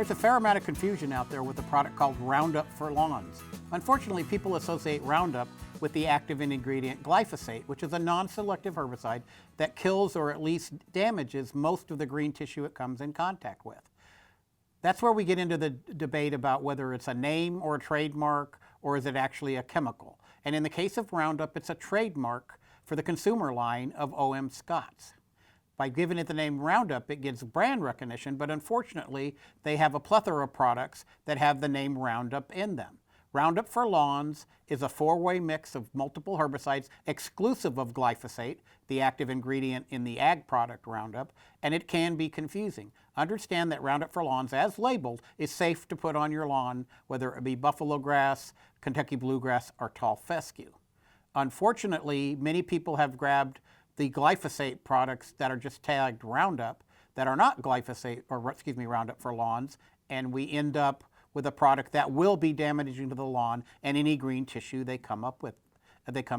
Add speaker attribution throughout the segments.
Speaker 1: There's a fair amount of confusion out there with a product called Roundup for lawns. Unfortunately, people associate Roundup with the active ingredient glyphosate, which is a non-selective herbicide that kills or at least damages most of the green tissue it comes in contact with. That's where we get into the debate about whether it's a name or a trademark, or is it actually a chemical. And in the case of Roundup, it's a trademark for the consumer line of O.M. Scott's. By giving it the name Roundup, it gives brand recognition, but unfortunately, they have a plethora of products that have the name Roundup in them. Roundup for Lawns is a four-way mix of multiple herbicides exclusive of glyphosate, the active ingredient in the ag product Roundup, and it can be confusing. Understand that Roundup for Lawns, as labeled, is safe to put on your lawn, whether it be buffalo grass, Kentucky bluegrass, or tall fescue. Unfortunately, many people have grabbed the glyphosate products that are just tagged Roundup that are not glyphosate, or excuse me, Roundup for Lawns, and we end up with a product that will be damaging to the lawn and any green tissue they come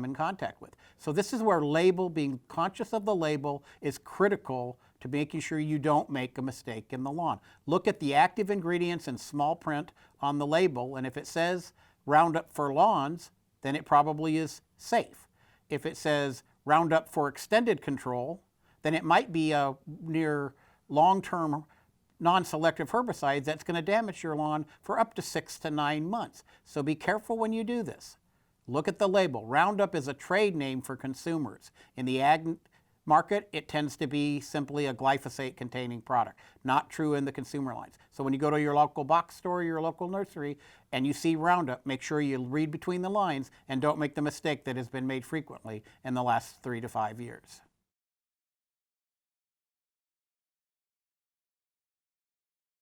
Speaker 1: in contact with. So this is where being conscious of the label is critical to making sure you don't make a mistake in the lawn. Look at the active ingredients in small print on the label, and if it says Roundup for Lawns, then it probably is safe. If it says Roundup for extended control, then it might be a near long-term non-selective herbicide that's going to damage your lawn for up to 6 to 9 months. So be careful when you do this. Look at the label. Roundup is a trade name for consumers. In the ag market, it tends to be simply a glyphosate-containing product. Not true in the consumer lines. So when you go to your local box store, your local nursery, and you see Roundup, make sure you read between the lines and don't make the mistake that has been made frequently in the last 3 to 5 years.